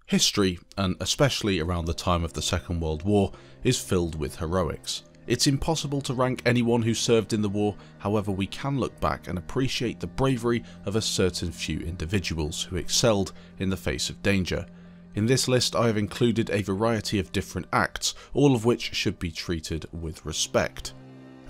History, and especially around the time of the Second World War, is filled with heroics. It's impossible to rank anyone who served in the war, however we can look back and appreciate the bravery of a certain few individuals who excelled in the face of danger. In this list I have included a variety of different acts, all of which should be treated with respect.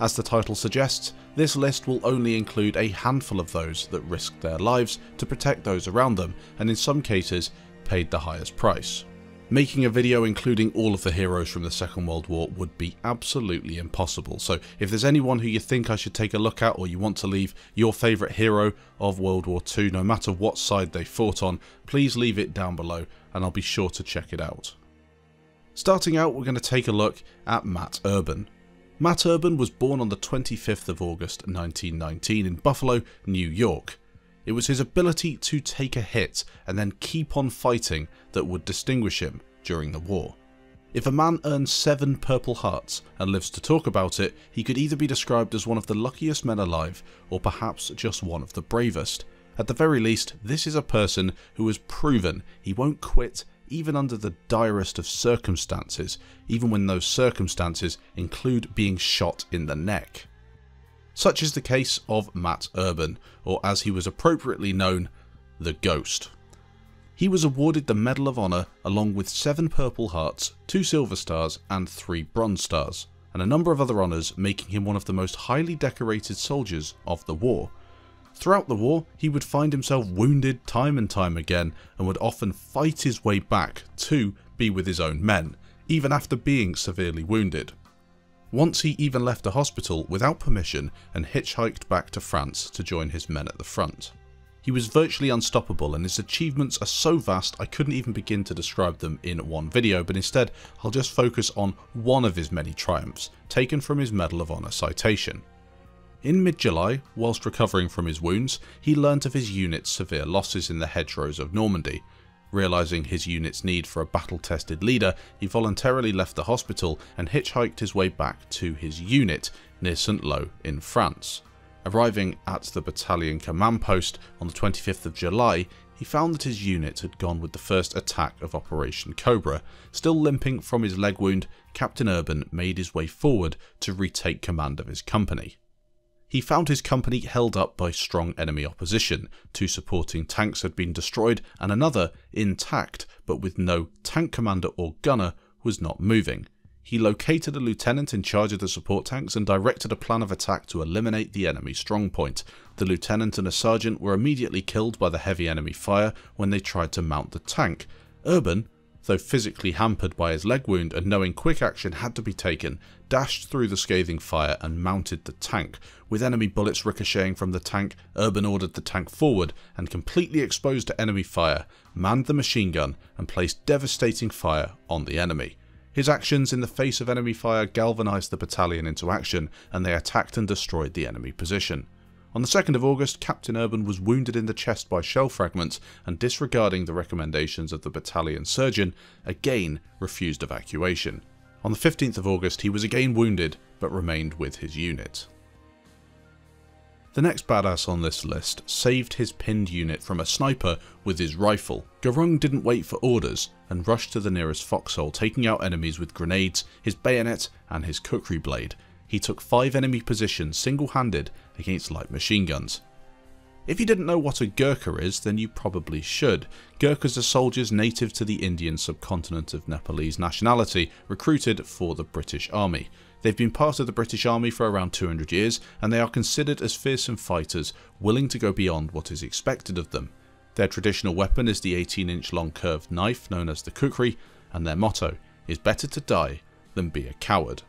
As the title suggests, this list will only include a handful of those that risked their lives to protect those around them, and in some cases paid the highest price. Making a video including all of the heroes from the Second World War would be absolutely impossible, so if there's anyone who you think I should take a look at, or you want to leave your favourite hero of World War II, no matter what side they fought on, please leave it down below and I'll be sure to check it out. Starting out, we're going to take a look at Matt Urban. Matt Urban was born on the 25th of August 1919 in Buffalo, New York. It was his ability to take a hit and then keep on fighting that would distinguish him during the war. If a man earns 7 Purple Hearts and lives to talk about it, he could either be described as one of the luckiest men alive, or perhaps just one of the bravest. At the very least, this is a person who has proven he won't quit even under the direst of circumstances, even when those circumstances include being shot in the neck. Such is the case of Matt Urban, or as he was appropriately known, the Ghost. He was awarded the Medal of Honor along with 7 Purple Hearts, 2 Silver Stars and 3 Bronze Stars, and a number of other honours, making him one of the most highly decorated soldiers of the war. Throughout the war, he would find himself wounded time and time again, and would often fight his way back to be with his own men, even after being severely wounded. Once he even left a hospital without permission and hitchhiked back to France to join his men at the front. He was virtually unstoppable, and his achievements are so vast I couldn't even begin to describe them in one video, but instead I'll just focus on one of his many triumphs, taken from his Medal of Honor citation. In mid-July, whilst recovering from his wounds, he learnt of his unit's severe losses in the hedgerows of Normandy. Realising his unit's need for a battle-tested leader, he voluntarily left the hospital and hitchhiked his way back to his unit near Saint-Lô in France. Arriving at the battalion command post on the 25th of July, he found that his unit had gone with the first attack of Operation Cobra. Still limping from his leg wound, Captain Urban made his way forward to retake command of his company. He found his company held up by strong enemy opposition. 2 supporting tanks had been destroyed and another, intact but with no tank commander or gunner, was not moving. He located a lieutenant in charge of the support tanks and directed a plan of attack to eliminate the enemy strongpoint. The lieutenant and a sergeant were immediately killed by the heavy enemy fire when they tried to mount the tank. Urban, though physically hampered by his leg wound and knowing quick action had to be taken, dashed through the scathing fire and mounted the tank. With enemy bullets ricocheting from the tank, Urban ordered the tank forward and, completely exposed to enemy fire, manned the machine gun and placed devastating fire on the enemy. His actions in the face of enemy fire galvanised the battalion into action, and they attacked and destroyed the enemy position. On the 2nd of August, Captain Urban was wounded in the chest by shell fragments and, disregarding the recommendations of the battalion surgeon, again refused evacuation. On the 15th of August he was again wounded but remained with his unit. The next badass on this list saved his pinned unit from a sniper with his rifle. Gurung didn't wait for orders and rushed to the nearest foxhole, taking out enemies with grenades, his bayonet and his kukri blade. He took 5 enemy positions single-handed against light machine guns. If you didn't know what a Gurkha is, then you probably should. Gurkhas are soldiers native to the Indian subcontinent of Nepalese nationality, recruited for the British Army. They've been part of the British Army for around 200 years, and they are considered as fearsome fighters, willing to go beyond what is expected of them. Their traditional weapon is the 18-inch long curved knife known as the kukri, and their motto is better to die than be a coward.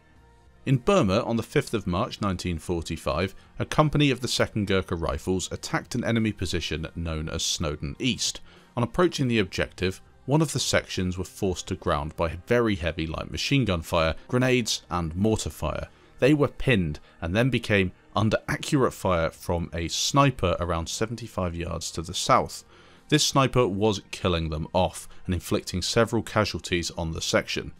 In Burma, on the 5th of March 1945, a company of the 2nd Gurkha Rifles attacked an enemy position known as Snowdon East. On approaching the objective, one of the sections were forced to ground by very heavy light machine gun fire, grenades and mortar fire. They were pinned and then became under accurate fire from a sniper around 75 yards to the south. This sniper was killing them off and inflicting several casualties on the section.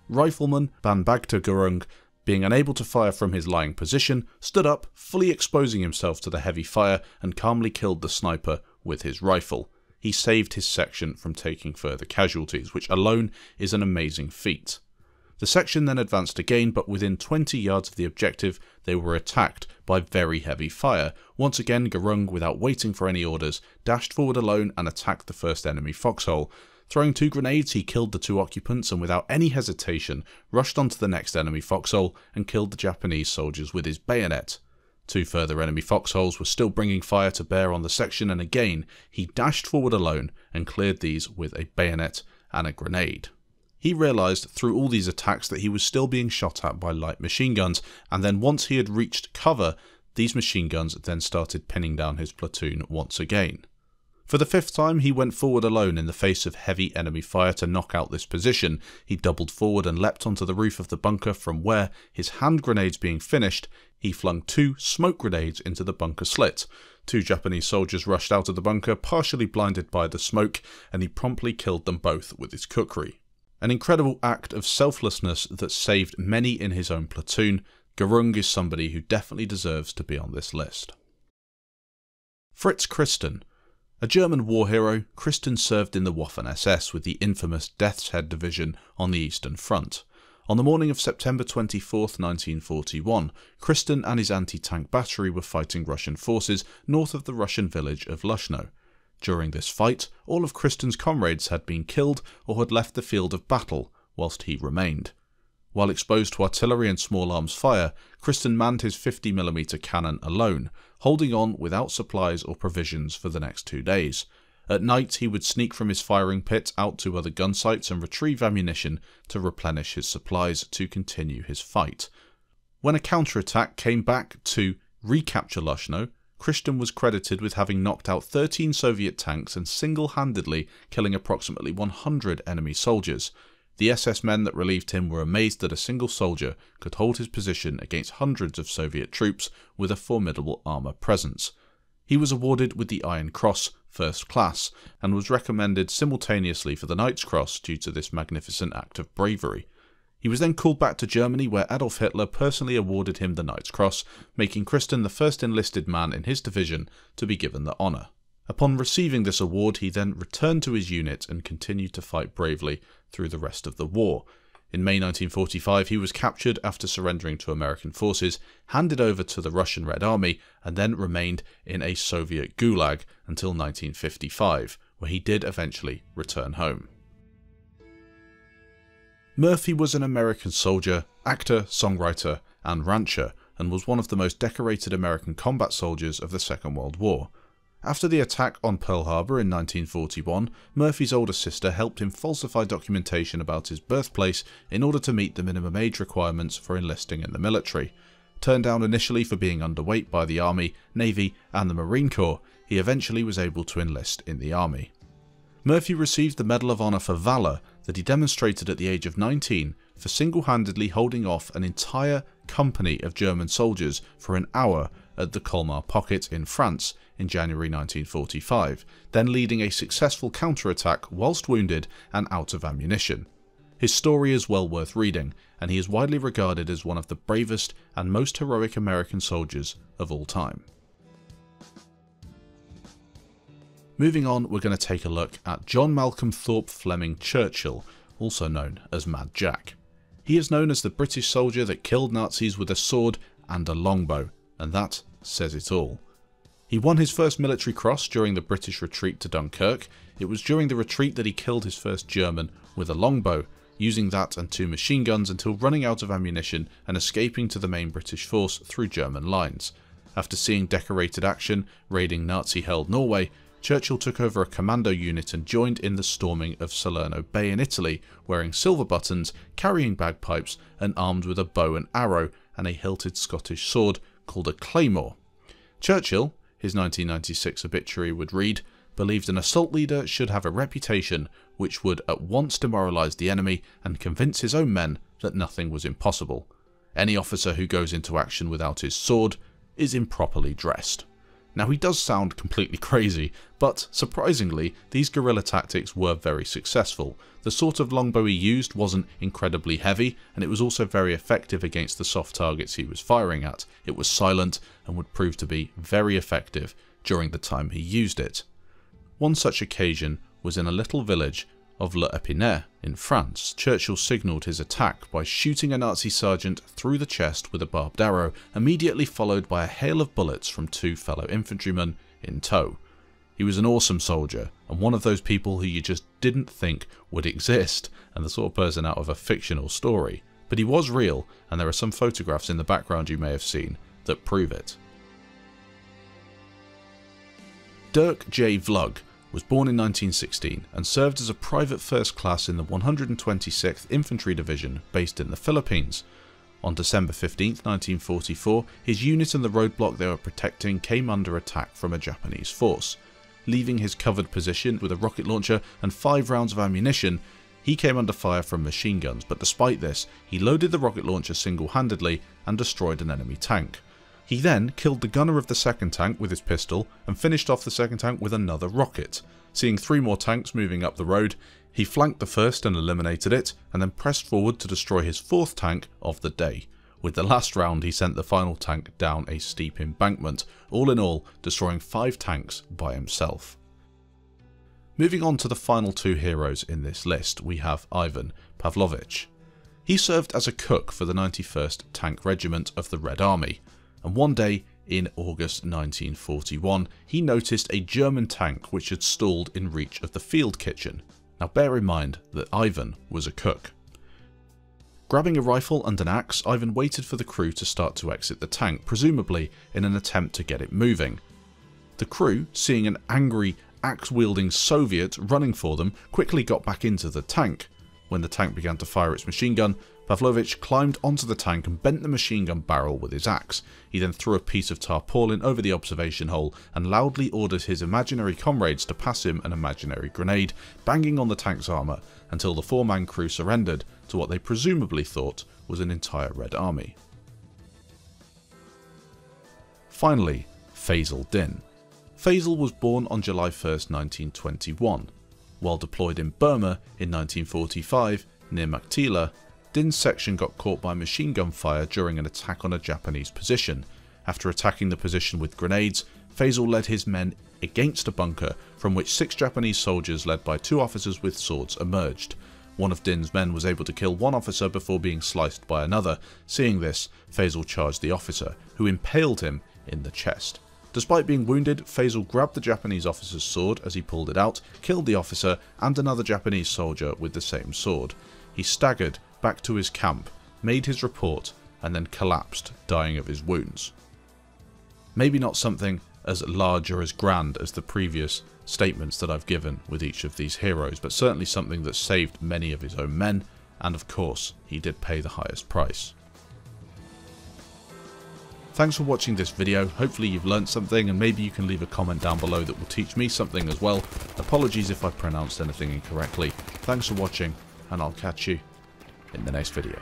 Rifleman Bhanbhagta Gurung, being unable to fire from his lying position, stood up, fully exposing himself to the heavy fire, and calmly killed the sniper with his rifle. he saved his section from taking further casualties, which alone is an amazing feat. The section then advanced again, but within 20 yards of the objective, they were attacked by very heavy fire. Once again, Gurung, without waiting for any orders, dashed forward alone and attacked the first enemy foxhole. Throwing 2 grenades, he killed the 2 occupants and without any hesitation, rushed onto the next enemy foxhole and killed the Japanese soldiers with his bayonet. 2 further enemy foxholes were still bringing fire to bear on the section, and again, he dashed forward alone and cleared these with a bayonet and a grenade. He realised through all these attacks that he was still being shot at by light machine guns, and then once he had reached cover, these machine guns then started pinning down his platoon once again. For the 5th time, he went forward alone in the face of heavy enemy fire to knock out this position. He doubled forward and leapt onto the roof of the bunker, from where, his hand grenades being finished, he flung 2 smoke grenades into the bunker slit. 2 Japanese soldiers rushed out of the bunker, partially blinded by the smoke, and he promptly killed them both with his kukri. An incredible act of selflessness that saved many in his own platoon. Gurung is somebody who definitely deserves to be on this list. Fritz Christen. A German war hero, Christen served in the Waffen-SS with the infamous Death's Head Division on the Eastern Front. On the morning of September 24, 1941, Christen and his anti-tank battery were fighting Russian forces north of the Russian village of Lushno. During this fight, all of Christen's comrades had been killed or had left the field of battle, whilst he remained. While exposed to artillery and small arms fire, Christen manned his 50mm cannon alone, holding on without supplies or provisions for the next 2 days. At night, he would sneak from his firing pit out to other gun sites and retrieve ammunition to replenish his supplies to continue his fight. When a counterattack came back to recapture Lushno, Christen was credited with having knocked out 13 Soviet tanks and single-handedly killing approximately 100 enemy soldiers. The SS men that relieved him were amazed that a single soldier could hold his position against hundreds of Soviet troops with a formidable armour presence. He was awarded with the Iron Cross, First Class, and was recommended simultaneously for the Knight's Cross due to this magnificent act of bravery. He was then called back to Germany, where Adolf Hitler personally awarded him the Knight's Cross, making Christen the first enlisted man in his division to be given the honour. Upon receiving this award, he then returned to his unit and continued to fight bravely through the rest of the war. In May 1945, he was captured after surrendering to American forces, handed over to the Russian Red Army, and then remained in a Soviet gulag until 1955, where he did eventually return home. Murphy was an American soldier, actor, songwriter, and rancher, and was one of the most decorated American combat soldiers of the Second World War. After the attack on Pearl Harbor in 1941, Murphy's older sister helped him falsify documentation about his birthplace in order to meet the minimum age requirements for enlisting in the military. Turned down initially for being underweight by the Army, Navy, and the Marine Corps, he eventually was able to enlist in the Army. Murphy received the Medal of Honor for Valor that he demonstrated at the age of 19 for single-handedly holding off an entire company of German soldiers for an hour at the Colmar Pocket in France in January 1945, then leading a successful counterattack whilst wounded and out of ammunition. His story is well worth reading, and he is widely regarded as one of the bravest and most heroic American soldiers of all time. Moving on, we're going to take a look at John Malcolm Thorpe Fleming Churchill, also known as Mad Jack. He is known as the British soldier that killed Nazis with a sword and a longbow, and that says it all. He won his first military cross during the British retreat to Dunkirk. It was during the retreat that he killed his first German with a longbow, using that and 2 machine guns until running out of ammunition and escaping to the main British force through German lines. After seeing decorated action raiding Nazi-held Norway, Churchill took over a commando unit and joined in the storming of Salerno Bay in Italy, wearing silver buttons, carrying bagpipes, and armed with a bow and arrow and a hilted Scottish sword called a claymore. Churchill, his 1996 obituary would read, believed an assault leader should have a reputation which would at once demoralise the enemy and convince his own men that nothing was impossible. Any officer who goes into action without his sword is improperly dressed. Now, he does sound completely crazy, but surprisingly, these guerrilla tactics were very successful. The sort of longbow he used wasn't incredibly heavy, and it was also very effective against the soft targets he was firing at. It was silent and would prove to be very effective during the time he used it. One such occasion was in a little village of l'Épinay in France. Churchill signalled his attack by shooting a Nazi sergeant through the chest with a barbed arrow, immediately followed by a hail of bullets from 2 fellow infantrymen in tow. He was an awesome soldier, and one of those people who you just didn't think would exist, and the sort of person out of a fictional story. But he was real, and there are some photographs in the background you may have seen that prove it. Dirk J. Vlug was born in 1916 and served as a private first class in the 126th Infantry Division based in the Philippines. On December 15, 1944, his unit and the roadblock they were protecting came under attack from a Japanese force. Leaving his covered position with a rocket launcher and 5 rounds of ammunition, he came under fire from machine guns, but despite this, he loaded the rocket launcher single-handedly and destroyed an enemy tank. He then killed the gunner of the second tank with his pistol and finished off the second tank with another rocket. Seeing 3 more tanks moving up the road, he flanked the first and eliminated it, and then pressed forward to destroy his 4th tank of the day. With the last round, he sent the final tank down a steep embankment, all in all destroying 5 tanks by himself. Moving on to the final 2 heroes in this list, we have Ivan Pavlovich. He served as a cook for the 91st Tank Regiment of the Red Army, and one day in August 1941 he noticed a German tank which had stalled in reach of the field kitchen. Now bear in mind that Ivan was a cook. Grabbing a rifle and an axe, Ivan waited for the crew to start to exit the tank, presumably in an attempt to get it moving. The crew, seeing an angry axe-wielding Soviet running for them, quickly got back into the tank. When the tank began to fire its machine gun, Pavlovich climbed onto the tank and bent the machine gun barrel with his axe. He then threw a piece of tarpaulin over the observation hole and loudly ordered his imaginary comrades to pass him an imaginary grenade, banging on the tank's armour until the 4-man crew surrendered to what they presumably thought was an entire Red Army. Finally, Fazal Din. Fazal was born on July 1st, 1921. While deployed in Burma in 1945 near Maktila, Din's section got caught by machine gun fire during an attack on a Japanese position. After attacking the position with grenades, Fazal led his men against a bunker from which 6 Japanese soldiers led by 2 officers with swords emerged. One of Din's men was able to kill 1 officer before being sliced by another. Seeing this, Fazal charged the officer, who impaled him in the chest. Despite being wounded, Fazal grabbed the Japanese officer's sword as he pulled it out, killed the officer and another Japanese soldier with the same sword. He staggered back to his camp, made his report, and then collapsed, dying of his wounds. Maybe not something as large or as grand as the previous statements that I've given with each of these heroes, but certainly something that saved many of his own men, and of course, he did pay the highest price. Thanks for watching this video. Hopefully you've learnt something, and maybe you can leave a comment down below that will teach me something as well. Apologies if I pronounced anything incorrectly. Thanks for watching, and I'll catch you in the next video.